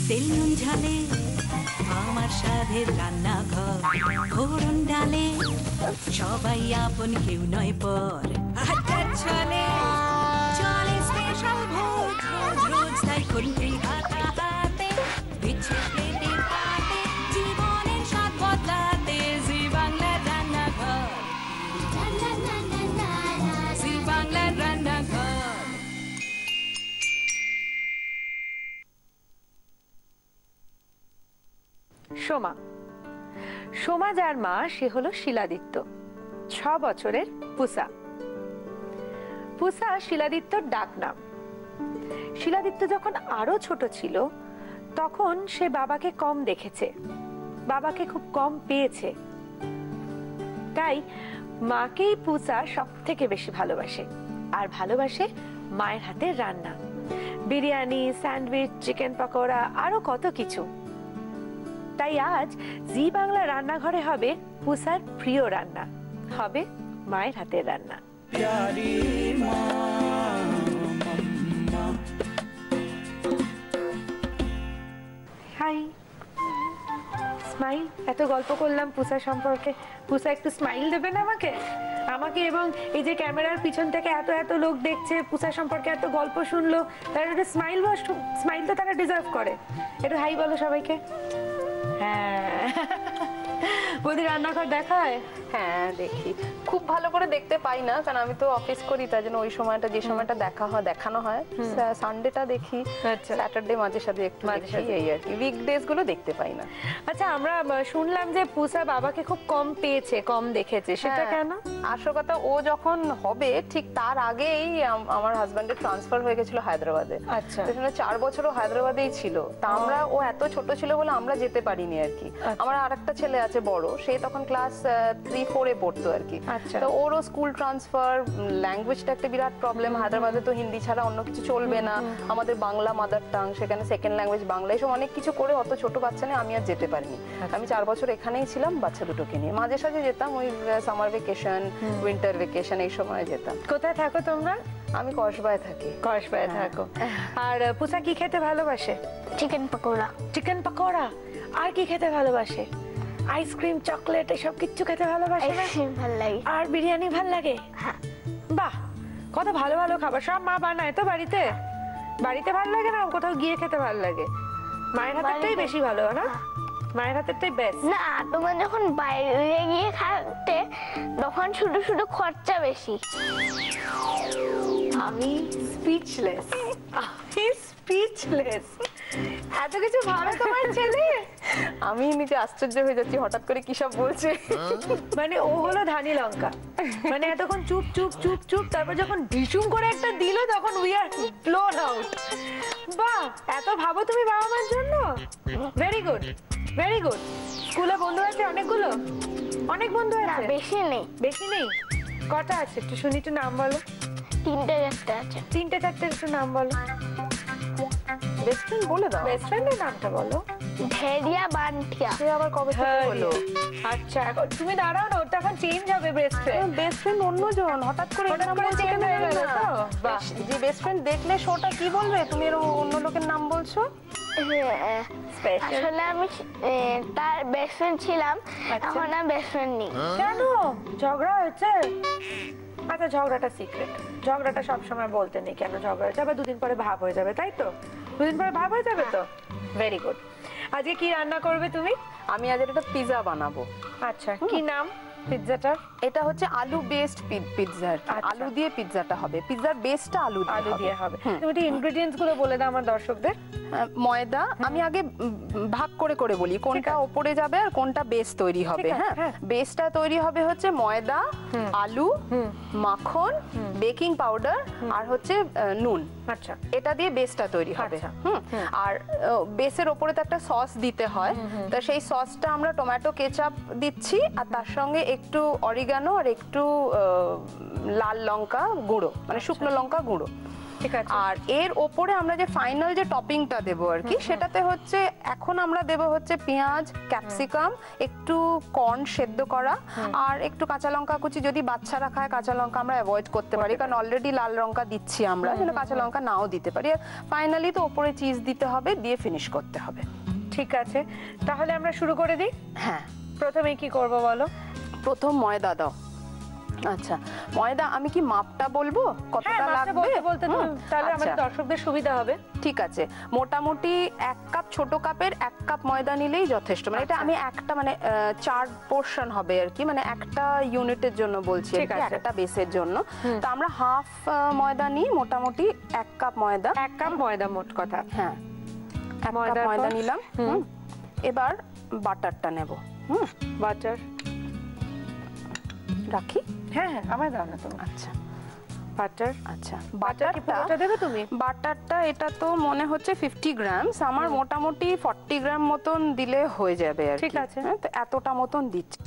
তেল নুন ঝালে আমার সাধের রান্নাঘর, ফোড়ন ডালে সবাই আপন, কেউ নয় পর। আড্ডার ছলে চলে স্পেশাল ভোজ, রোজ রোজ তাই খুন্তি হাতা হাতে, বিচ্ছে প্লেটে পাতে, জীবনের স্বাদ বদলাতে। জি বাংলার রান্নাঘর, জি বাংলার রান্নাঘর। সোমা, সোমা যার মা সে হলো শিলাদিত্য, 6 বছরের পুষা। পুষা শিলাদিত্যর ডাক নাম। শিলাদিত্য যখন আরো ছোট ছিল তখন সে বাবাকে কম দেখেছে, বাবাকে খুব কম পেয়েছে, তাই মাকেই পুষা সব থেকে বেশি ভালোবাসে। আর ভালোবাসে মায়ের হাতের রান্না, বিরিয়ানি, স্যান্ডউইচ, চিকেন পকোড়া, আরো কত কিছু। তাই আজ জি বাংলা রান্নাঘরে হবে পুষার প্রিয় রান্না, হবে মায়ের হাতের রান্না। Hi, smile. এত গল্প করলাম পুষা সম্পর্কে, পুষা একটু স্মাইল দেবেন আমাকে? আমাকে এবং এই যে ক্যামেরার পিছন থেকে এত এত লোক দেখছে, পুষা সম্পর্কে এত গল্প শুনলো, তারা একটু স্মাইল, স্মাইল তো তারা ডিজার্ভ করে। একটু হাই বলো সবাইকে। হ্যাঁ, বৌদি রান্নাঘর দেখা হয়? হ্যাঁ দেখি, খুব ভালো করে দেখতে পাই না কারণ আমি তো অফিস করি, তাই জন্য ওই সময়টা যে সময়টা দেখানো হয় সানডেটা দেখি, স্যাটারডে মাঝে সাথে একটু দেখি, এই আর কি। উইকডেজ গুলো দেখতে পাই না। আচ্ছা, আমরা শুনলাম যে পুষা বাবাকে খুব কম পেয়েছে, কম দেখেছে, সেটা কেন? আসল কথা, ও যখন হবে ঠিক তার আগেই আমার হাজবেন্ডের ট্রান্সফার হয়ে গেছিল হায়দ্রাবাদে। আচ্ছা, সেখানে 4 বছরও হায়দ্রাবাদেই ছিল। তা আমরা, ও এত ছোট ছিল বলে আমরা যেতে পারিনি আর কি। আমার আরেকটা ছেলে আছে বড়, সে তখন ক্লাস 3-4-এ পড়তো আর কি। তো ওরও স্কুল ট্রান্সফার, ল্যাঙ্গুয়েজটা একটা বিরাট প্রবলেম। হায়দ্রাবাদে তো হিন্দি ছাড়া অন্য কিছু চলবে না, আমাদের বাংলা মাদার টাং, সেখানে সেকেন্ড ল্যাঙ্গুয়েজ বাংলা, এসব অনেক কিছু করে অত ছোট বাচ্চা নিয়ে আমি আর যেতে পারিনি। আমি 4 বছর এখানেই ছিলাম বাচ্চা দুটোকে নিয়ে। মাঝে সাঝে যেতাম, ওই সামার ভেকেশন, উইন্টার ভেকেশন, এই সময় যেতাম। কোথায় থাকো তোমরা? আমি কসবায় থাকি। কসবায় থাকো। আর পুষা কি খেতে ভালোবাসে? চিকেন পকোড়া। চিকেন পকোড়া। আর কি খেতে ভালোবাসে? আইসক্রিম, চকলেট, এসব কিছু খেতে ভালোবাসে না? ভালো লাগে। আর বিরিয়ানি ভালো লাগে? হ্যাঁ। বাহ, কত ভালো ভালো খাবার সব মা বানায় তো বাড়িতে। বাড়িতে ভালো লাগে না কোথাও গিয়ে খেতে ভালো লাগে? মায়ের হাতেরটাই বেশি ভালো না? মায়ের হাতেরটাই বেস্ট না? তোমার যখন বাইরে গিয়ে খাতে তখন শুধু শুধু খরচা বেশি। আমি স্পিচলেস, আমি স্পিচলেস। এত কিছু ভালো তোমার ছেলে। আমি নিজে আশ্চর্য হয়ে যাচ্ছি, হঠাৎ করে কি সব বলছে। মানে ও হলো ধানি লঙ্কা, মানে এতক্ষণ চুপ চুপ চুপ চুপ, তারপর যখন ঢিসুম করে একটা দিল তখন উই আর ব্লোন আউট। বাহ, এত ভাবো তুমি বাবা মার জন্য। Very good, very good. স্কুলে বন্ধু আছে অনেকগুলো? অনেক বন্ধু আছে? বেশি নেই। বেশি নেই? কটা আছে একটু শুনি, একটু নাম বলো। 3-4 আছে। 3-4 একটু নাম বলো। বেস্ট ফ্রেন্ড বলে দাও। বেস্ট ফ্রেন্ডের নামটা বলো। ধেরিয়া বান্টিয়া। সে আবার কবে থেকে হলো? আচ্ছা, এখন তুমি দাঁড়াও না, ওটা এখন চেঞ্জ হবে। বেস্ট ফ্রেন্ড, বেস্ট ফ্রেন্ড অন্যজন, হঠাৎ করে চেঞ্জ হয়ে গেল তো। বাহ, যে বেস্ট ফ্রেন্ড দেখলে শোটা কি বলবে, তুমি এর অন্য লোকের নাম বলছো। আসলে আমি তার বেস্ট ফ্রেন্ড ছিলাম, এখন আমি বেস্ট ফ্রেন্ড নেই। কেন? ঝগড়া হয়েছে? আচ্ছা, ঝগড়াটা সিক্রেট, ঝগড়াটা সবসময় বলতে নেই কেন ঝগড়া হয়েছে, আবার 2 দিন পরে ভাব হয়ে যাবে, তাই তো? 2 দিন পরে ভাব হয়ে যাবে তো। Very good. আজকে কি রান্না করবে তুমি? আমি আজ একটা পিৎজা বানাবো। আচ্ছা, কি নাম পিৎজাটার? এটা হচ্ছে আলু বেসড পিৎজা। আলু দিয়ে পিৎজাটা হবে, পিৎজার বেসটা আলু দিয়ে হবে। তুমি একটু ইনগ্রেডিয়েন্টস গুলো বলে দাও আমার দর্শকদের। ময়দা আমি আগে ভাগ করে করে বলি, কোনটা ওপরে যাবে আর কোনটা বেস তৈরি হবে। হ্যাঁ, বেসটা তৈরি হবে হচ্ছে ময়দা, আলু, মাখন, বেকিং পাউডার আর হচ্ছে নুন। আচ্ছা, এটা দিয়ে বেসটা তৈরি হবে। আর বেসের ওপরে তো একটা সস দিতে হয়, তা সেই সসটা আমরা টমেটো কেচাপ দিচ্ছি, আর তার সঙ্গে একটু অরিগানো আর একটু লাল লঙ্কা গুঁড়ো, মানে শুকনো লঙ্কা গুঁড়ো, ঠিক আছে। আর এর ওপরে আমরা যে ফাইনাল যে টপিংটা দেবো আর কি, সেটাতে হচ্ছে এখন আমরা দেবো হচ্ছে পেঁয়াজ, ক্যাপসিকাম, একটু কর্ন সেদ্ধ করা, আর একটু কাঁচা লঙ্কা কুচি। যদি বাচ্চারা খায় কাঁচা লঙ্কা আমরা অ্যাভয়েড করতে পারি, কারণ অলরেডি লাল লঙ্কা দিচ্ছি আমরা, কিন্তু কাঁচা লঙ্কা নাও দিতে পারি। আর ফাইনালি তো ওপরে চিজ দিতে হবে, দিয়ে ফিনিশ করতে হবে। ঠিক আছে, তাহলে আমরা শুরু করে দিই। হ্যাঁ, প্রথমে কি করব বলো? প্রথম ময়দা দাও। আচ্ছা, ময়দা আমি কি মাপটা বলবো কতটা লাগবে? বলতে তাহলে আমাদের দর্শকদের সুবিধা হবে। ঠিক আছে, মোটামুটি 1 কাপ, ছোট কাপের 1 কাপ ময়দা নিলেই যথেষ্ট। মানে এটা আমি একটা মানে 4 পোর্শন হবে আর কি, মানে একটা ইউনিটের জন্য বলছি, একটা বেসের জন্য। তো আমরা হাফ ময়দা নিই, মোটামুটি 1 কাপ ময়দা। 1 কাপ ময়দা মোট কথা। হ্যাঁ, 1 কাপ ময়দা নিলাম। এবার বাটারটা নেব। বাটার রাখি? হ্যাঁ হ্যাঁ, আমায় দাও না তুমি। আচ্ছা, বাটার। আচ্ছা, বাটারটা দেবে তুমি? বাটারটা এটা তো মনে হচ্ছে 50 গ্রামস, আমার মোটামুটি 40 গ্রাম মতন দিলে হয়ে যাবে আর কি। ঠিক আছে, তো এতটা মতন দিচ্ছি।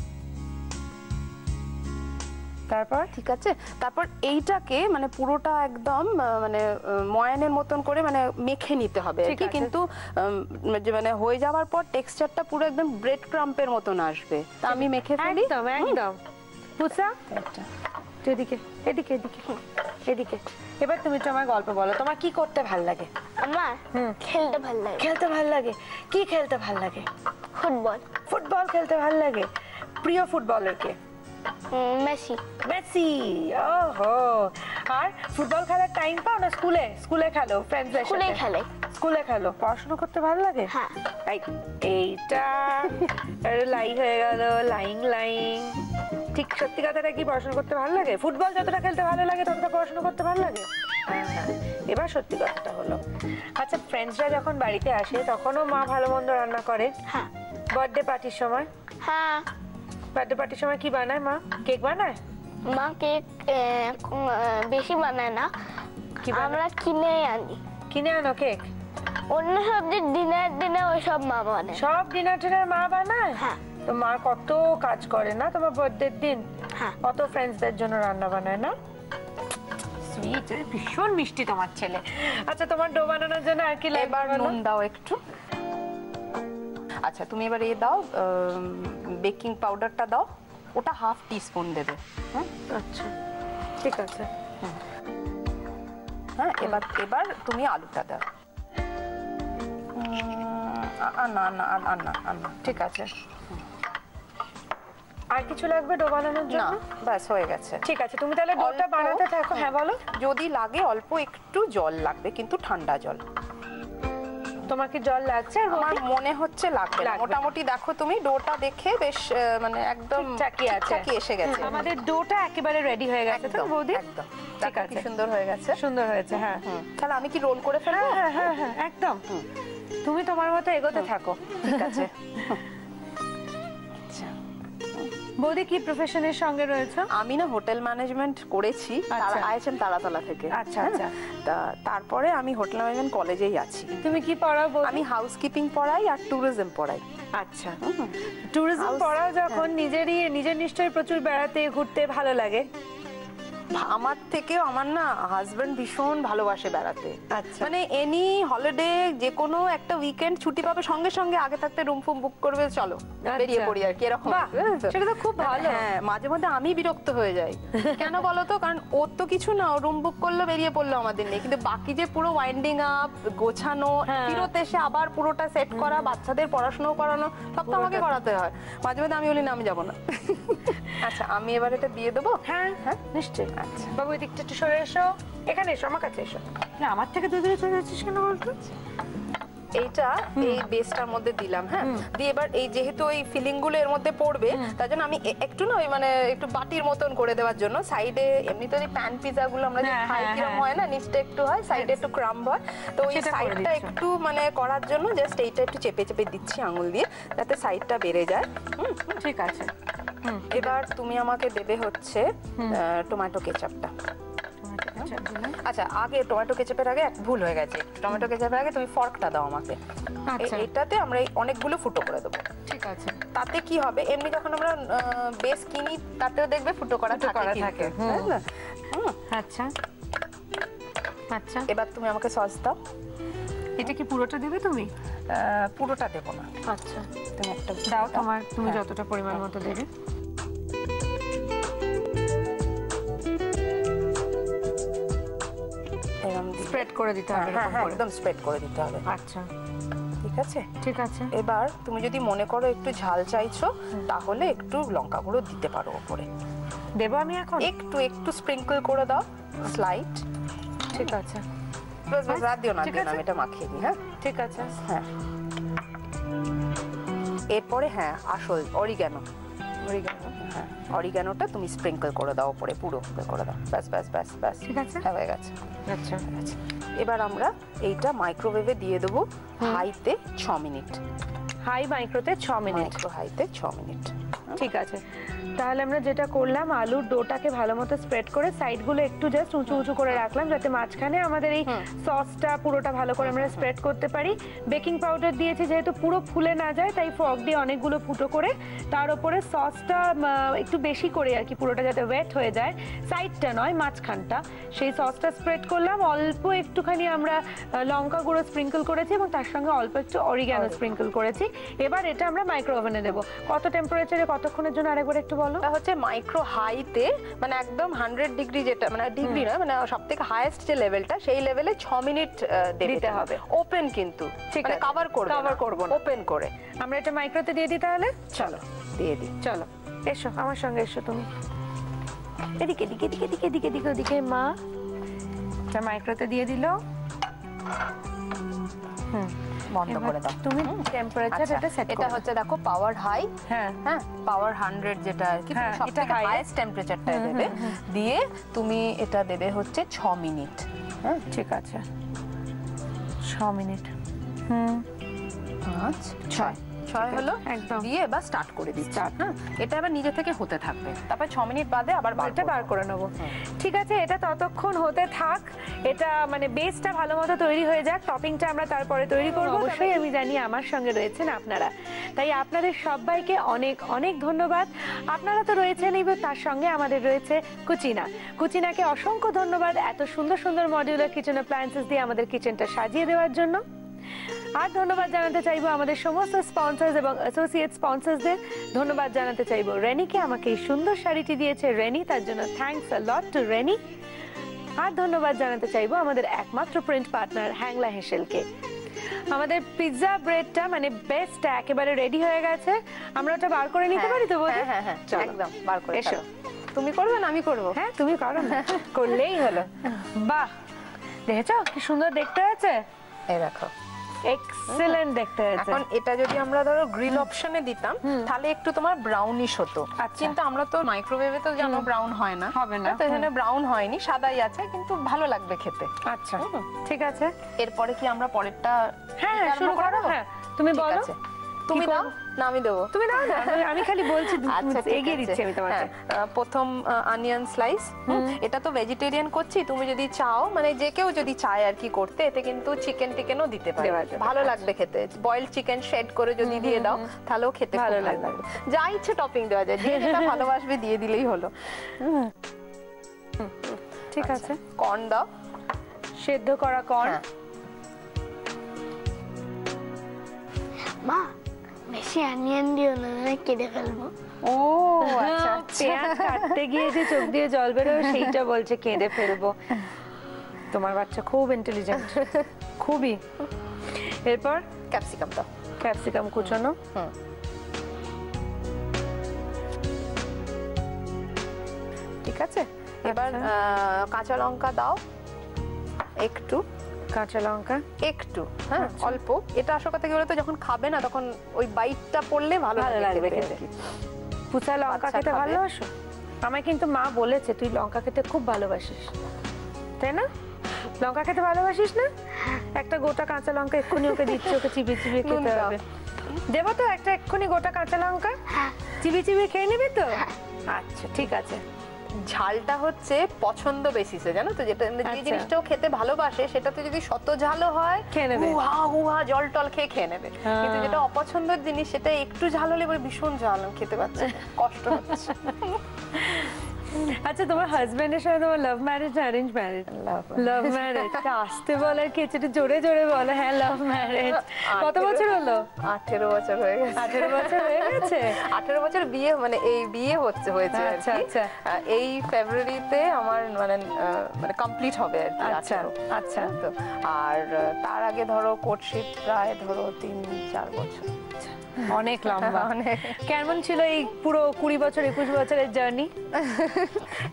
তারপর ঠিক আছে, তারপর এইটাকে মানে পুরোটা একদম মানে ময়ানের মতন করে মানে মেখে নিতে হবে আর কি। কিন্তু মানে হয়ে যাওয়ার পর টেক্সচারটা পুরো একদম ব্রেড ক্রাম্পের মতন আসবে। তা আমি মেখে ফেলি। একদম একদম। পুষা এদিকে এদিকে এদিকে এদিকে। এবার তুমি তো আমার গল্প বলো, তোমার কি করতে ভাল লাগে? আমার খেলতে ভাল লাগে। খেলতে ভাল লাগে? কি খেলতে ভাল লাগে? ফুটবল। ফুটবল খেলতে ভাল লাগে। প্রিয় ফুটবলার কে? মেসি। মেসি। ওহো। আর ফুটবল খেলার টাইম পাও না স্কুলে? স্কুলে খেলো ফ্রেন্ডসদের সাথে? স্কুলে খেলে। স্কুলে খেলো। পড়াশোনা করতে ভালো লাগে? হ্যাঁ। এইটা লাই হয়ে গেল, লাইং লাইং। ঠিক সত্যি কথাটা কি, পড়াশোনা করতে ভালো লাগে? ফুটবল যতটা খেলতে ভালো লাগে ততটা পড়াশোনা করতে ভালো লাগে? হ্যাঁ হ্যাঁ, এবার সত্যি কথাটা হলো। আচ্ছা, ফ্রেন্ডসরা যখন বাড়িতে আসে তখনও মা ভালো মন্দ রান্না করে? হ্যাঁ। বার্থডে পার্টির সময়? হ্যাঁ। বার্থডে পার্টির সময় কি বানায় মা? কেক বানায়? মা কেক বেশি বানায় না, আমরা কিনে আনি। কিনে আনো কেক? অন্য সব দিনের দিনে ওই সব মা বানায়। সব ডিনার টিনার মা বানায়? হ্যাঁ। তো মা কত কাজ করে না তোমার বার্থডের দিন? হ্যাঁ। কত ফ্রেন্ডসদের জন্য রান্না বানায় না? সুইট, ভীষণ মিষ্টি তোমার ছেলে। আচ্ছা, তোমার ডো বানানোর জন্য আর কি লাগবে? এবার নুন দাও একটু। আচ্ছা, তুমি এবার এ দাও, বেকিং পাউডারটা দাও, ওটা হাফ টিস্পুন দেবে। হ্যাঁ, আচ্ছা ঠিক আছে। হ্যাঁ, এবার তুমি আলুটা দাও। না না না, ঠিক আছে। আর কিছু লাগবে ডো বানানোর না, জন্য? ব্যাস হয়ে গেছে। ঠিক আছে, তুমি তাহলে ডোটা বানাতে থাকো। হ্যাঁ বলো। যদি লাগে অল্প একটু জল লাগবে, কিন্তু ঠান্ডা জল। তোমার কি জল লাগছে? আমার মনে হচ্ছে লাগবে। মোটামুটি দেখো তুমি ডোটা দেখে বেশ মানে একদম ঠিকঠাকই এসে গেছে। আমাদের ডোটা একেবারে রেডি হয়ে গেছে তো বৌদি? একদম, ঠিক আছে, সুন্দর হয়ে গেছে। সুন্দর হয়েছে। হ্যাঁ, তাহলে আমি কি রোল করে ফেলবো? হ্যাঁ হ্যাঁ হ্যাঁ, একদম। তুমি তোমার মতো এগোতে থাকো। ঠিক আছে। বৌদি কি প্রফেশনের সঙ্গে রয়েছে? আমি না হোটেল ম্যানেজমেন্ট করেছি, আইএচএম তারাতলা থেকে। আচ্ছা আচ্ছা। তারপরে আমি হোটেল ম্যানেজমেন্ট কলেজেই আছি। তুমি কি পড়াও? আমি হাউসকিপিং পড়াই আর ট্যুরিজম পড়াই। আচ্ছা, ট্যুরিজম পড়াও যখন, নিজের নিশ্চয়ই প্রচুর বেড়াতে ঘুরতে ভালো লাগে। আমার থেকেও আমার না হাজবেন্ড ভীষণ ভালোবাসে বেড়াতে। আচ্ছা, মানে এনি হলিডে যে কোনো একটা উইকেন্ড ছুটি পাবে, সঙ্গে সঙ্গে আগে থাকতে রুম ফুম বুক করবে, চলো বেরিয়ে পড়ি আর কি, এরকম। সেটা তো খুব ভালো। হ্যাঁ, মাঝে মধ্যে আমি বিরক্ত হয়ে যাই। কেন বলো তো? কারণ ওর তো কিছু না, রুম বুক করলো বেরিয়ে পড়লো, আমাদের নেই। কিন্তু বাকি যে পুরো ওয়াইন্ডিং আপ, গোছানো, ফিরত এসে আবার পুরোটা সেট করা, বাচ্চাদের পড়াশোনা করানো, সব তো আমাকে করাতে হয়। মাঝে মধ্যে আমি বলি না, আমি যাবো না। আচ্ছা, আমি এবার এটা দিয়ে দেবো। হ্যাঁ হ্যাঁ, নিশ্চয়ই। আচ্ছা বাবু, এদিকটা একটু সরে এসো। এখানে এসো, আমার কাছে এসো। না, আমার থেকে দূরে চলে যাচ্ছিস কেন বলতো? এইটা এই বেসটার মধ্যে দিলাম। হ্যাঁ, দিয়ে এবার এই যেহেতু ওই ফিলিং গুলো এর মধ্যে পড়বে, তার জন্য আমি একটু না ওই মানে একটু বাটির মতন করে দেওয়ার জন্য সাইডে, এমনিতে ওই প্যান পিজা গুলো আমরা যে খাই কিরকম হয় না, নিচটা একটু হয়, সাইডে একটু ক্রাম্ব হয়, তো ওই সাইডটা একটু মানে করার জন্য জাস্ট এইটা একটু চেপে চেপে দিচ্ছি আঙুল দিয়ে, যাতে সাইডটা বেড়ে যায়। ঠিক আছে। এবার তুমি আমাকে দেবে হচ্ছে টমেটো কেচাপটা। আচ্ছা, আগে টমেটো কেচাপের আগে এক ভুল হয়ে গেছে। টমেটো কেচাপের আগে তুমি ফর্কটা দাও আমাকে। এটাতে আমরা অনেকগুলো ফুটো করে দেবো। ঠিক আছে। তাতে কি হবে, এমনি যখন আমরা বেস কিনি তাতেও দেখবে ফুটো করা থাকে। আচ্ছা, আচ্ছা, এবার তুমি আমাকে সস দাও। এটা কি পুরোটা দেবে তুমি? পুরোটা দেবো না। আচ্ছা, তুমি একটা দাও তোমার, তুমি হ্যাঁ। যতটা পরিমাণ মতো দেবে। এরকম স্প্রেড করে দিতে হবে হ্যাঁ এরকম হ্যাঁ করে। একদম স্প্রেড করে দিতে হবে। আচ্ছা, ঠিক আছে। ঠিক আছে। এবার তুমি যদি মনে করো একটু ঝাল চাইছো তাহলে একটু লঙ্কা গুঁড়ো দিতে পারো উপরে। দেবো আমি এখন? একটু একটু স্প্রিঙ্কল করে দাও, স্লাইড। ঠিক আছে, বাস বাস, রাত দিও না, ঠিক দিও না, আছে। আমি এটা মাখিয়ে দিই। হ্যাঁ ঠিক আছে। হ্যাঁ, এরপরে হ্যাঁ আসল অরিগ্যানো। হ্যাঁ, অরিগ্যানোটা তুমি স্প্রিঙ্কল করে দাও উপরে, পুরো করে দাও। ব্যাস ব্যাস ব্যাস ব্যাস, ঠিক আছে। হ্যাঁ হয়ে গেছে। আচ্ছা, আচ্ছা, এবার আমরা এইটা মাইক্রোওয়েভে দিয়ে দেবো হাইতে 6 মিনিট। হাই মাইক্রোতে 6 মিনিট। মাইক্রো হাইতে 6 মিনিট। ঠিক আছে, তাহলে আমরা যেটা করলাম, আলুর ডোটাকে ভালো মতো স্প্রেড করে সাইডগুলো একটু জাস্ট উঁচু উঁচু করে রাখলাম, যাতে মাঝখানে আমাদের এই সসটা পুরোটা ভালো করে আমরা স্প্রেড করতে পারি। বেকিং পাউডার দিয়েছি যেহেতু পুরো ফুলে না যায়, তাই ফর্ক দিয়ে অনেকগুলো ফুটো করে তার উপরে সসটা একটু বেশি করে আর কি, পুরোটা যাতে ওয়েট হয়ে যায়, সাইডটা নয় মাঝখানটা, সেই সসটা স্প্রেড করলাম। অল্প একটুখানি আমরা লঙ্কা গুঁড়ো স্প্রিঙ্কল করেছি এবং তার সঙ্গে অল্প একটু অরিগ্যানো স্প্রিঙ্কল করেছি। এবার এটা আমরা মাইক্রো ওভেনে দেবো। কত টেম্পারেচারে কতক্ষণের জন্য আরেকবার একটু বলো। এটা হচ্ছে মাইক্রো হাইতে, মানে একদম 100 ডিগ্রি, যেটা মানে ডিগ্রি নয়, মানে সবথেকে হাইয়েস্ট যে লেভেলটা, সেই লেভেলে 6 মিনিট দিতে হবে। ওপেন কিন্তু, ঠিক মানে আছে, কভার করব না, ওপেন করে। আমরা এটা মাইক্রোতে দিয়ে দিই তাহলে। চলো দিয়ে দিই। চলো এসো আমার সঙ্গে, এসো তুমি এদিকে এদিকে এদিকে এদিকে এদিকে এদিকে ওদিকে। মা এটা মাইক্রোতে দিয়ে দিল। বন্ধ করে দাও তুমি টেম্পারেচার এটা সেট করো। এটা হচ্ছে দেখো পাওয়ার হাই। হ্যাঁ হ্যাঁ, পাওয়ার 100 যেটা আর কি, হ্যাঁ, সবথেকে এটা high। হাইয়েস্ট টেম্পারেচারটা দেবে। দিয়ে তুমি এটা দেবে হচ্ছে 6 মিনিট। হ্যাঁ ঠিক আছে, 6 মিনিট। 5 6 হলো একদম। দিয়ে এবার স্টার্ট করে দিচ্ছি। হ্যাঁ, এটা আবার নিজে থেকে হতে থাকবে, তারপর 6 মিনিট বাদে আবার এটা বার করে নেবো। ঠিক আছে, এটা ততক্ষণ হতে থাক, এটা মানে বেসটা ভালো মতো তৈরি হয়ে যাক, টপিংটা আমরা তারপরে তৈরি করব। অবশ্যই আমি জানি আমার সঙ্গে রয়েছেন আপনারা, তাই আপনাদের সবাইকে অনেক অনেক ধন্যবাদ। আপনারা তো রয়েছেন, এবার তার সঙ্গে আমাদের রয়েছে কুচিনা। কুচিনাকে অসংখ্য ধন্যবাদ এত সুন্দর সুন্দর মডিউলার কিচেন অ্যাপ্লায়েন্সেস দিয়ে আমাদের কিচেনটা সাজিয়ে দেওয়ার জন্য। আর ধন্যবাদ জানাতে চাইবো আমাদের সমস্ত স্পন্সর্স এবং অ্যাসোসিয়েট স্পন্সর্সদের। ধন্যবাদ জানাতে চাইবো রেনিকে, আমাকে এই সুন্দর শাড়িটি দিয়েছে রেনি, তার জন্য thanks a lot to Renee. আর ধন্যবাদ জানাতে চাইবো আমাদের একমাত্র প্রিন্ট পার্টনার হ্যাংলা হেসেলকে। আমাদের পিৎজা ব্রেডটা মানে বেস্ট একেবারে রেডি হয়ে গেছে, আমরা ওটা বার করে নিতে পারি তো? হ্যাঁ হ্যাঁ হ্যাঁ, একদম বার করে এসো। তুমি করবে না আমি করব? হ্যাঁ তুমি করো না, করলেই হলো। বাহ, দেখেছো কি সুন্দর দেখতে হয়েছে? এই দেখো, এক্সেলেন্ট দেখতে হয়েছে। এখন এটা যদি আমরা ধরো গ্রিল অপশনে দিতাম তাহলে একটু তোমার ব্রাউনিশ হতো, কিন্তু আমরা তো মাইক্রোওয়েভে তো জানো ব্রাউন হয় না, হবে না, তো এখানে ব্রাউন হয়নি, সাদাই আছে, কিন্তু ভালো লাগবে খেতে। আচ্ছা ঠিক আছে, এরপরে কি আমরা পরেরটা? হ্যাঁ শুরু করো। হ্যাঁ তুমি বলো। তুমি দাও না আমি দেবো? তুমি দাও না, আমি খালি বলছি, আচ্ছা এগিয়ে দিচ্ছি আমি তোমাকে। প্রথম অনিয়ন স্লাইস। এটা তো ভেজিটেরিয়ান করছি, তুমি যদি চাও, মানে যে কেউ যদি চায় আর কি করতে, এতে কিন্তু চিকেন টিকেনও দিতে পারে, ভালো লাগবে খেতে। বয়েলড চিকেন শেড করে যদি দিয়ে দাও তাহলেও খেতে ভালো লাগবে। যা ইচ্ছে টপিং দেওয়া যায়, যে যেটা ভালোবাসবে দিয়ে দিলেই হলো। ঠিক আছে, কর্ন দাও, সেদ্ধ করা কর্ন। মা বেশি অনিয়ন দিও না, কেটে ফেলবো। ও আচ্ছা, পেঁয়াজ কাটতে গিয়ে যে চোখ দিয়ে জল বেরোয় সেইটা বলছে কেঁদে ফেলবো। তোমার বাচ্চা খুব ইন্টেলিজেন্ট, খুবই। এরপর ক্যাপসিকাম দাও, ক্যাপসিকাম কুচোনো। ঠিক আছে, এবার কাঁচা লঙ্কা দাও একটু, কাঁচা লঙ্কা একটু, হ্যাঁ অল্প। এটা আসল কথা কি বলতো, যখন খাবে না তখন ওই বাইটটা পড়লে ভালো লাগবে খেতে। পুচা লঙ্কা খেতে ভালোবাসো? আমায় কিন্তু মা বলেছে তুই লঙ্কা খেতে খুব ভালোবাসিস, তাই না? লঙ্কা খেতে ভালোবাসিস না? একটা গোটা কাঁচা লঙ্কা এক্ষুনি ওকে দিচ্ছি, ওকে চিবিয়ে চিবিয়ে খেতে হবে। দেবো তো একটা এক্ষুনি গোটা কাঁচা লঙ্কা? চিবিয়ে চিবিয়ে খেয়ে নিবি তো? আচ্ছা ঠিক আছে। ঝালটা হচ্ছে পছন্দ বেসিসে, জানো তো, যেটা যে জিনিসটাও খেতে ভালোবাসে সেটাতে যদি শত ঝালও হয় খেয়ে নেবে, হুহা জল টল খেয়ে নেবে। কিন্তু যেটা অপছন্দের জিনিস সেটা একটু ঝাল হলে ভীষণ ঝাল খেতে পারছে, কষ্ট হচ্ছে। আচ্ছা, তোমার হাজবেন্ডের সাথে তোমার লাভ ম্যারেজ না অ্যারেঞ্জ ম্যারেজ? Love marriage. আসতে বল আর কি, একটু জোরে জোরে বলো। হ্যাঁ, লাভ ম্যারেজ। কত বছর হলো? 18 বছর হয়ে গেছে। 18 বছর হয়ে গেছে? 18 বছর বিয়ে, মানে এই বিয়ে হয়েছে আচ্ছা আচ্ছা। এই ফেব্রুয়ারিতে আমার মানে কমপ্লিট হবে আর কি। আচ্ছা আচ্ছা। তো আর তার আগে ধরো কোর্টশিপ প্রায় ধরো 3-4 বছর। অনেক লম্বা। কেমন ছিল এই পুরো 20 বছর 21 বছরের জার্নি?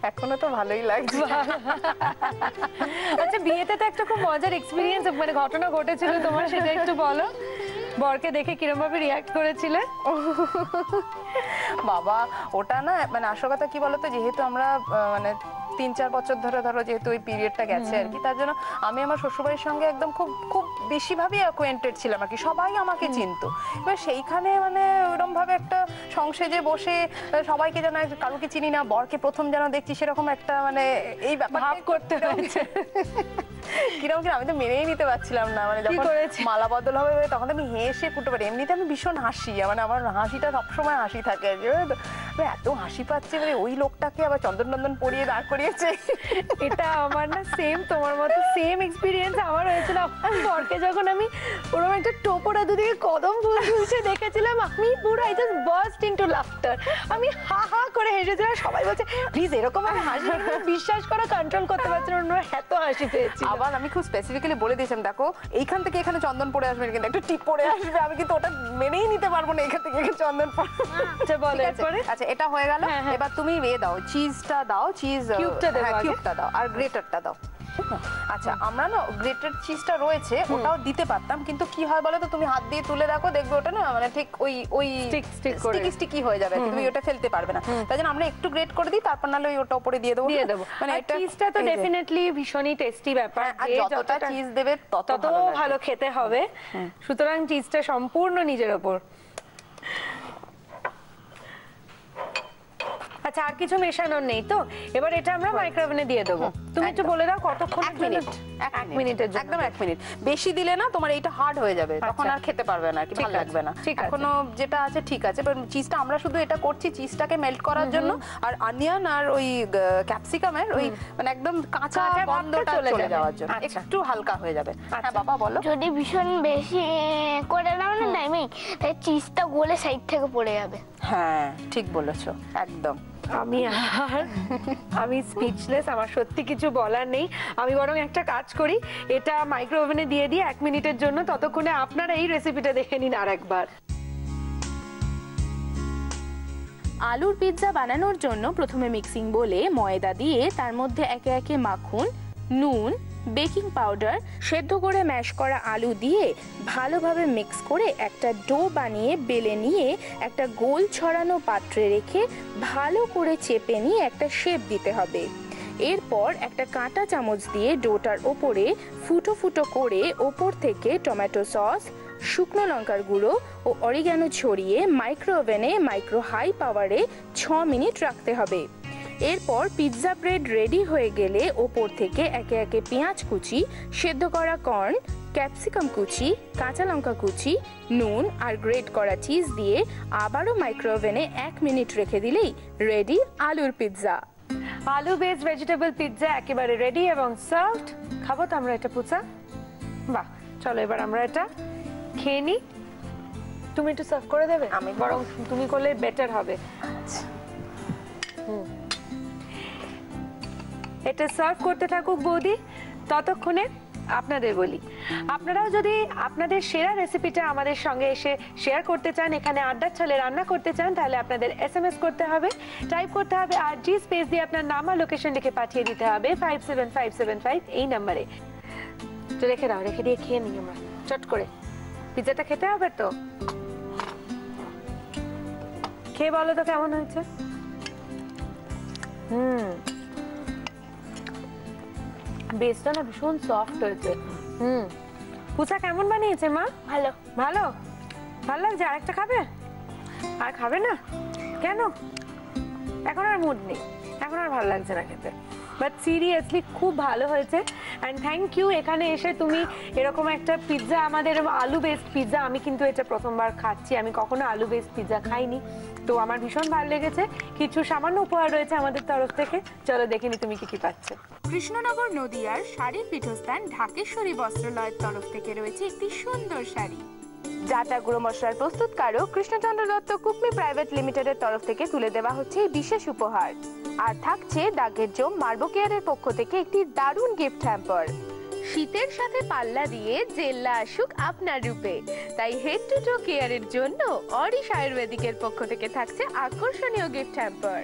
এখনো তো ভালোই লাগছে। আচ্ছা, বিয়েতে তো একটা খুব মজার এক্সপিরিয়েন্স, মানে ঘটনা ঘটেছিল তোমার, সেটা একটু বলো। বরকে দেখে কিরকম ভাবে রিঅ্যাক্ট করেছিলে? বাবা, ওটা না মানে আসল কথা কি বলতো, যেহেতু আমরা মানে 3-4 বছর ধরে ধরো যেহেতু ওই পিরিয়ডটা গেছে আর কি, তার জন্য আমি আমার শ্বশুরবাড়ির সঙ্গে একদম খুব খুব বেশিভাবে অ্যাকোয়েন্টেড ছিলাম আর কি, সবাই আমাকে চিনতো। এবার সেইখানে মানে ওইরকম ভাবে একটা সংসেজে বসে সবাইকে যেন কারোকে চিনি না, বরকে প্রথম যেন দেখছি, সেরকম একটা মানে এই ব্যাপার ভাব করতে হয়েছে। কিরকম আমি তো মেনেই নিতে পারছিলাম না, মানে যখন মালা বদল হবে তখন আমি হেসে কুটে পারি। এমনিতে আমি ভীষণ হাসি, মানে আমার হাসিটা সবসময় হাসি থাকে আর কি। এত হাসি পাচ্ছে, মানে ওই লোকটাকে আবার চন্দন টন্দন পরিয়ে দাঁড় করিয়েছে। এটা আমার না সেম তোমার মতো সেম এক্সপিরিয়েন্স আমার হয়েছিল। বরকে যখন আমি ওরকম একটা টোপরা দুদিকে কদম ফুল ঝুলছে দেখেছিলাম, আমি পুরো I just burst into laughter. আমি হা হা করে হেসেছিলাম। সবাই বলছে প্লিজ এরকম আমি হাসি, বিশ্বাস করো কন্ট্রোল করতে পারছিলাম না, এত হাসি পেয়েছি। আবার আমি খুব স্পেসিফিক্যালি বলে দিয়েছিলাম, দেখো এইখান থেকে এখানে চন্দন পড়ে আসবে, কিন্তু একটা টিপ পড়ে আসবে, আমি কিন্তু ওটা মেনেই নিতে পারবো না, এখান থেকে এখানে চন্দন পড়ে। আচ্ছা বলো এরপরে। আচ্ছা, এটা হয়ে গেল। এবার তুমি দাও, চিজটা দাও, চিজ কিউবটা দাও আর গ্রেটারটা দাও। আচ্ছা, আমরা না গ্রেটেড চিজটা রয়েছে, ওটাও দিতে পারতাম, কিন্তু কি হয় বলো তো, তুমি হাত দিয়ে তুলে দেখো, দেখবে ওটা না মানে ঠিক ওই স্টিকি হয়ে যাবে, তুমি ওটা ফেলতে পারবে না। তাই জন্য আমরা একটু গ্রেট করে দিই, তারপর নালে ওটা উপরে দিয়ে দেবো। মানে চিজটা তো ডেফিনেটলি ভীষণই টেস্টি ব্যাপার, যতটা চিজ দেবে তত ভালো খেতে হবে। সুতরাং চিজটা সম্পূর্ণ নিজের ওপর। আচ্ছা, আর কিছু মেশানোর নেই তো? এবার এটা আমরা মাইক্রোওভেনে দিয়ে দেবো। তুমি একটু বলে দাও কতক্ষণ? 1 মিনিট। 1 মিনিটের জন্য, একদম 1 মিনিট। বেশি দিলে না তোমার এইটা হার্ড হয়ে যাবে, তখন আর খেতে পারবে না, কি ভালো লাগবে না। এখনো যেটা আছে ঠিক আছে, বাট চিজটা আমরা শুধু এটা করছি চিজটাকে মেল্ট করার জন্য, আর অনিয়ন আর ওই ক্যাপসিকামের ওই মানে একদম কাঁচা গন্ধটা চলে যাওয়ার জন্য, একটু হালকা হয়ে যাবে। হ্যাঁ বাবা বলো। যদি ভীষণ বেশি করে নাও না টাইমিং, তাই চিজটা গলে সাইড থেকে পড়ে যাবে। হ্যাঁ, ঠিক বলেছো, একদম। আমি স্পিচলেস, আমার সত্যি কিছু বলার নেই। আমি বরং একটা কাজ করি, এটা মাইক্রোওভেনে দিয়ে দিই 1 মিনিটের জন্য, ততক্ষণে আপনারা এই রেসিপিটা দেখে নিন আরেকবার। আলুর পিৎজা বানানোর জন্য প্রথমে মিক্সিং বলে ময়দা দিয়ে তার মধ্যে একে একে মাখন, নুন, বেকিং পাউডার, সেদ্ধ করে ম্যাশ করা আলু দিয়ে ভালোভাবে মিক্স করে একটা ডো বানিয়ে বেলে নিয়ে একটা গোল ছড়ানো পাত্রে রেখে ভালো করে চেপে নিয়ে একটা শেপ দিতে হবে। এরপর একটা কাঁটা চামচ দিয়ে ডোটার ওপরে ফুটো ফুটো করে ওপর থেকে টমেটো সস, শুকনো লঙ্কার গুঁড়ো ও অরিগ্যানো ছড়িয়ে মাইক্রোওভেনে মাইক্রো হাই পাওয়ারে 6 মিনিট রাখতে হবে। এরপর পিৎজা ব্রেড রেডি হয়ে গেলে ওপর থেকে একে একে পেঁয়াজ কুচি, সেদ্ধ করা কর্ন, ক্যাপসিকাম কুচি, কাঁচা লঙ্কা কুচি, নুন আর গ্রেট করা চিজ দিয়ে আবারও মাইক্রোওভেনে 1 মিনিট রেখে দিলেই রেডি আলুর পিৎজা। আলু বেসড ভেজিটেবল পিৎজা একেবারে রেডি এবং সার্ভড। খাবো তো আমরা এটা পুচা? বাহ, চলো এবার আমরা এটা খেয়ে নিই। তুমি একটু সার্ভ করে দেবে? আমি বরং তুমি করলে বেটার হবে। এটা সার্ভ করতে থাকুক বৌদি, ততক্ষণে আপনাদের বলি, আপনারাও যদি আপনাদের সেরা রেসিপিটা আমাদের সঙ্গে এসে শেয়ার করতে চান, এখানে আড্ডার ছলে রান্না করতে চান, তাহলে আপনাদের SMS করতে হবে, টাইপ করতে হবে RG স্পেস দিয়ে আপনার নাম আর লোকেশন লিখে পাঠিয়ে দিতে হবে 57575 এই নাম্বারে। তো রেখে দাও, রেখে দিয়ে খেয়ে নিই আমরা চট করে। পিৎজাটা খেতে হবে তো, খেয়ে বলো তো কেমন হয়েছে। বেসটা না ভীষণ সফট হয়েছে। পুচা কেমন বানিয়েছে মা? ভালো। ভালো ভালো লাগছে। আরেকটা খাবে? আর খাবে না কেন? এখন আর মুড নেই, এখন আর ভালো লাগছে না খেতে। বাট সিরিয়াসলি খুব ভালো হয়েছে অ্যান্ড থ্যাংক ইউ এখানে এসে তুমি এরকম একটা পিৎজা আমাদের আলু বেসড পিৎজা আমি কিন্তু এটা প্রথমবার খাচ্ছি আমি কখনো আলু বেসড পিৎজা খাইনি তো আমার ভীষণ ভালো লেগেছে কিছু সামান্য উপহার রয়েছে আমাদের তরফ থেকে চলো দেখিনি তুমি কি কি পাচ্ছ কৃষ্ণনগর নদিয়ার শাড়ির পীঠস্থান ঢাকেশ্বরী বস্ত্রালয়ের তরফ থেকে রয়েছে একটি সুন্দর শাড়ি জাটা গুঁড়ো মশলার প্রস্তুতকারক কৃষ্ণচন্দ্র দত্ত কুকমি প্রাইভেট লিমিটেডের তরফ থেকে তুলে দেওয়া হচ্ছে এই বিশেষ উপহার আর থাকছে দাগের জম মার্বো কেয়ারের পক্ষ থেকে একটি দারুণ গিফট হ্যাম্পার শীতের সাথে পাল্লা দিয়ে জেল্লা আসুক আপনার রূপে তাই হেড টু টো কেয়ারের জন্য অরিশ আয়ুর্বেদিকের পক্ষ থেকে থাকছে আকর্ষণীয় গিফট হ্যাম্পার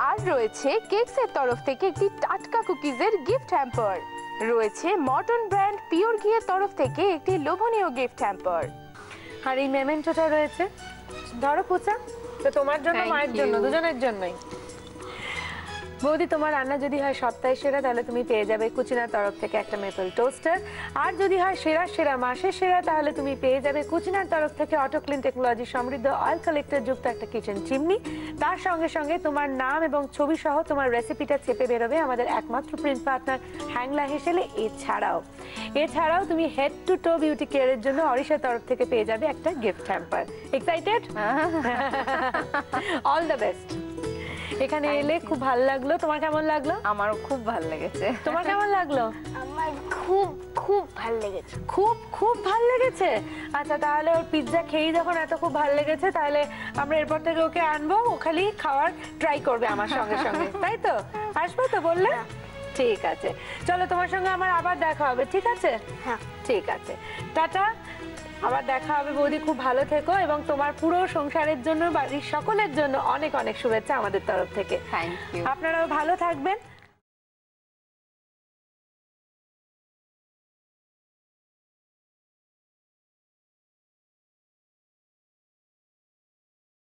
আর রয়েছে কেকসের তরফ থেকে একটি টাটকা কুকিজের গিফট হ্যাম্পার রয়েছে মর্টন ব্র্যান্ড পিওর ঘিয়ের তরফ থেকে একটি লোভনীয় গিফট হ্যাম্পার আর এই মেমেন্টোটা রয়েছে ধরো পূজা তো তোমার জন্য মায়ের জন্য দুজনের জন্যই বৌদি তোমার রান্না যদি হয় সপ্তাহে সেরা তাহলে তুমি পেয়ে যাবে কুচিনার তরফ থেকে একটা মেপল টোস্টার আর যদি হয় সেরা সেরা মাসের সেরা তাহলে তুমি পেয়ে যাবে কুচিনার তরফ থেকে অটো ক্লিন টেকনোলজি সমৃদ্ধ অয়েল কালেক্টর যুক্ত একটা কিচেন চিমনি তার সঙ্গে সঙ্গে তোমার নাম এবং ছবি সহ তোমার রেসিপিটা চেপে বেরোবে আমাদের একমাত্র প্রিন্ট পার্টনার হ্যাংলা হেসেলে এছাড়াও তুমি হেড টু টো বিউটি কেয়ারের জন্য অরিশের তরফ থেকে পেয়ে যাবে একটা gift hamper excited all the best এখানে এলে খুব ভালো লাগলো তোমার কেমন লাগলো আমারও খুব ভালো লেগেছে তোমার কেমন লাগলো আমার খুব খুব ভালো লেগেছে খুব খুব ভালো লেগেছে আচ্ছা তাহলে ওর পিৎজা খেয়ে যখন এত খুব ভালো লেগেছে তাহলে আমরা এরপর থেকে ওকে আনবো ও খালি খাওয়ার ট্রাই করবে আমার সঙ্গে সঙ্গে তাই তো আসবে তো বললে ঠিক আছে চলো তোমার সঙ্গে আমার আবার দেখা হবে ঠিক আছে হ্যাঁ ঠিক আছে টাটা আবার দেখা হবে বৌদি খুব ভালো থেকো এবং তোমার পুরো সংসারের জন্য বাড়ির সকলের জন্য অনেক অনেক শুভেচ্ছা আমাদের তরফ থেকে থ্যাংক ইউ আপনারাও ভালো থাকবেন